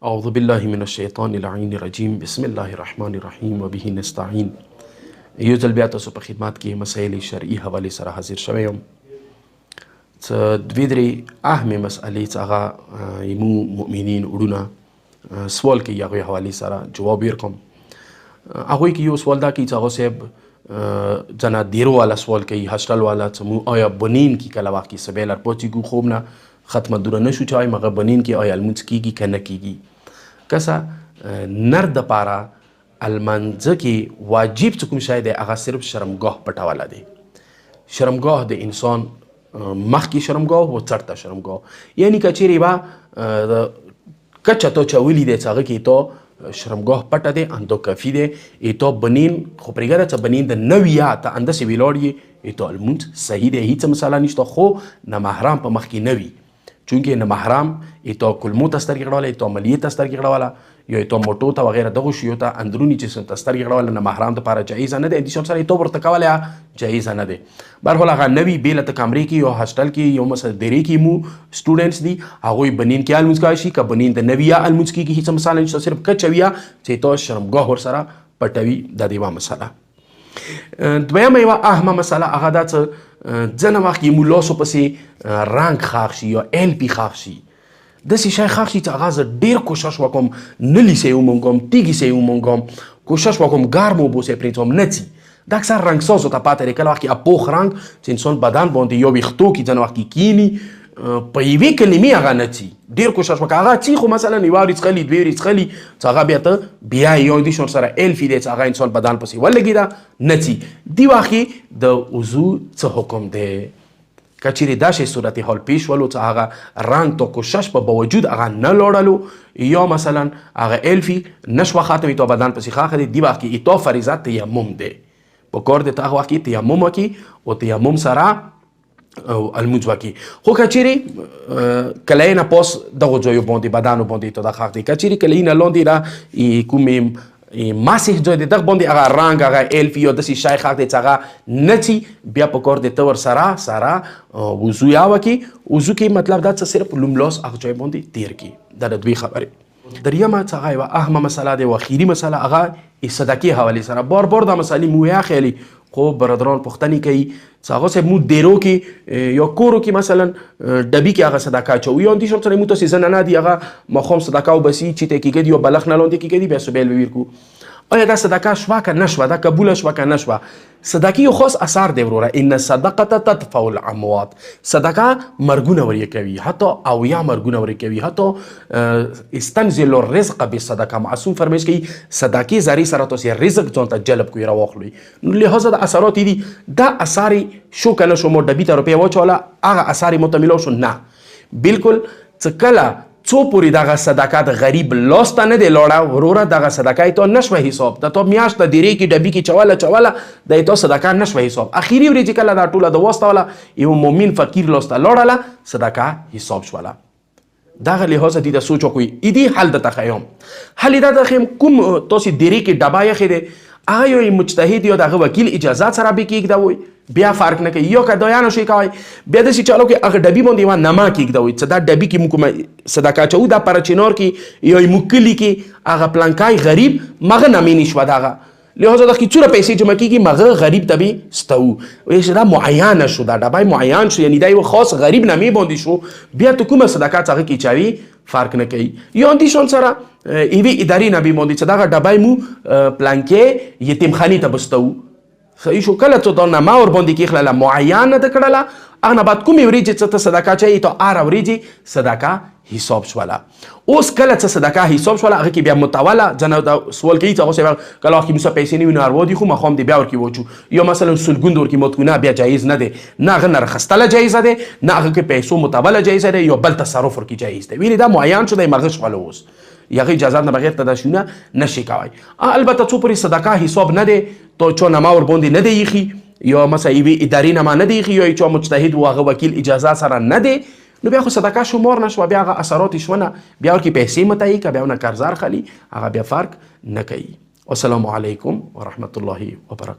اعوذ بالله من الشیطان اللعین الرجیم بسم الله الرحمن الرحیم و به نستعین. یو ځل بیا تاسو په خدمت کې مسایل شرعي حوالې سره حاضر شوی یم. څه دوې درې اهمې مسئلې چې هغه یمو مؤمنین وروڼه سوال کوي هغوی حوالې سره جواب ورکړم. هغوی کې یو سوال دا کوي چې هغه صاحب ځنه دیرو والا سوال کوي هاسټل والا چې مو آیا بنین کې کله وخت کې سبیلر پوچېږو خوب نه ختمه دوره نشو چې آیا مغه بنین کې آیا لمونځ کیږي که نه کیږي. کسه نر دپاره المنځه کې واجب چې کوم شی دی هغه صرف شرمګاه پټوله دی. شرمګاه د انسان مخکې شرمګاه و څټ ته شرمګاه، یعنی که چیرې به کچه تو چولی دی چې هغه کې تو شرمګاه پټه دی اندو کافي دی. ایتو بنین خو پرېږده چې بنین د نو یا ته انداسې ویلاړ یې ایتو لمونځ صحیح دی، هیڅ مسله نشته. خو نامحرم په مخ کې نه وي، چونکه نامحرم ایتو کلمو ته سترګې غړوله، ایتو عملیې ته سترګې غړوله، یا ایتو موټو ته وغیره دغو شیو ته اندروني جسم ته سترګې غړوله نامحرم دپاره جایزه نه دی. د شم سره ایتو ورته کولی جایزه نه دی. بهرحال هغه نوي بېله ته کمرې کې یو هاسټل کې یو مثلا درې کې مو سټوډنټس دي، هغوی بنین کې لمونځ کولی شي. که بنین د نوي یا لمونځ کېږي هېڅ مسله نشته، صرف کچویه چې ایتو شرمګاه ورسره پټوي، دا د یوه مسله. دویمه یوه اهمه مسله هغه دا چې ځینې وخت کې مو لاسو پسې رنګ خاښ شي یا ایل پي خاښ شي، داسې شی خاښ شي چې هغه زه ډېر کوشش وکړم نلي سې ومونږم تیږې سې ومونږم، کوشش وکړم ګرم اوبو سې پرېږدم نه ځي. دا اکثر رنګسازو ته پاته دی. کله وخت کې پوخ رنګ چې انسان بدن باندې یا ویښتو کې ځینې وخت کې کیني په یوې کلمې هغه نه ځي. ډېر کوشش وکړه هغه ځي، خو مثلا یوه ورځ څښلي دوې ورځې څښلي چې هغه بیا ته بیا یو دې شور سره ایلفي دی چې هغه انسان بدن پسې ولګېده نه ځي. دې وخت کې د وضو څه حکم دی؟ که چیرې داسې صورتحال پیش ولو چې هغه رنګ ته کوشش په باوجود هغه نه لاړلو یا مثلا هغه ایلفي نشوه ختمې تو بدن پسې خاښه دی، دې وخت کې ایتو فریضه تیمم دی. په کار دی ته هغه وخت کې تیمم وکړي او تیمم سره المونځ وکړي. خو که چیرې کله یې نه پاس دغو ځایو باندې بدنو باندې ته دا خاښ دی، که چیرې کله یې نه لاندې را کومې ماسح ځای دی دغه باندې هغه رنګ هغه ایلفي یا داسې شی خاښ دی چې هغه نه ځي، بیا په کار دی ته ورسره وضو یا وکړي. وضو کې مطلب دا چې صرف لوملاس هغه ځای باندې تیر کړي. دا د دوی خبرې. دریمه چې هغه یوه اهمه مسله دی او اخري مسله هغه صدقې حوالې سره. بار بار دا مسلې مو یا خیالي خو برادران پوښتنې کوي چې هغه صاحب مو ډیرو کې یا کورو کې مثلا ډبي کې هغه صدقه اچوو یا اندېښم سره مو تاسې زنانه دي هغه ماښام صدقه وبسي چې ته کېږدي یا بلخ نه لاندې کېږدي بیا سبیل به ویر کړو. آیا دا صدقه شوه که نه شوه؟ دا قبوله شوه که نه شوه؟ صدقې یو خاص اثر دی وروره، ان صدقه تدفع الاموات. صدقه مرګونه ورې کوي، حتی اویا مرګونه ورې کوي، حتی استنزل الرزق بصدقه. معصوم فرمایش کوي صدقې ذریعې سره تاسې رزق ځان ته جلب کوئ راواخلئ. نو لحاظه د اثرات دي دا اثار شو که نه شو مو ډبي ته روپۍ واچوله هغه اثار یې مو ته میلاو شو؟ نه بالکل. چې کله څو پورې دغه صدقه د غریب لاس ته نه دی لاړه وروره دغه صدقه یې تو نشوه حساب. د تو میاشت د دیرې کې ډبي کې چوله د یې تو صدقه نشوه حساب. اخري ورځې کله دا ټوله د واستوله یو مؤمن فقیر لاس ته لاړله صدقه حساب شوله. دغه لحاظه دي د سوچ وکړئ. ایدي حل درته ښیم. حل یې دا درته ښیم کوم تاسې دیرې کې ډبه یخې دی هغه یو مجتهد یا دغه وکیل اجازات سره به کېږدوئ بیا فرق نه کوي. یا که دا یا نشئ کوئ بیا داسې چالو کې هغه ډبي باندې یوه نمه کېږدوئ چې دا ډبي کې موږ کومه صدقه اچوو دا پر چنار کې یا موږ کلي کې هغه پلنکای غریب مغه نمې نشوه دغه لحاظه دا کې څومره پیسې جمع کېږي مغه غریب ته به ستوو. چې دا معینه شو، دا ډبی معین شو، یعنی دا یو خاص غریب نمې باندې شو، بیا ته کومه صدقه چې هغه کې چاوي فرق نه کوي. یا اندېښون سره یوې ادارې نه به باندې چې دغه ډبی مو پلانکې یتیمخانې ته به ستوو. صحیح شو. کله چې دا نمه ور باندې کېښلله معینه ده کړله هغه نه بعد کومې ورځې چې ته صدقه اچوې ته هره ورځې صدقه حساب شوله. اوس کله چې صدقه حساب شوله هغه کې بیا متوله ځنه دا سوال کوي چې هغه صاحب کله وخت کې موږ پیسې نه وي نو اروا دي خو ماښام دې بیا ورکې وچو یا مثلا سلګوند ورکې مات کړو نه بیا جایز نه دی، نه هغه نرخستله جایزه دی، نه هغه کې پیسو متوله جایزه دی یا بل تصرف ورکې جایز دی. ویلې دا معین شو دی مغه شوله اوس هغه اجازه نه بغیر ته دا شونه نشي کوی. البته څو پورې صدقه حساب نه دی تو چا نما ور باندې نه دی ایښي یا مثلا یوې ادارې نما نه دی ایښي یا چا مجتهد و هغه وکیل اجازه سره نه دی نو بیا خو صدقه شمار نشوه، بیا هغه اثرات یې شونه بیا ورکې پیسې متعی که بیا ونه قرضدار خلي هغه بیا فرق نه کوي. والسلام علیکم ورحمة الله وبرکاته.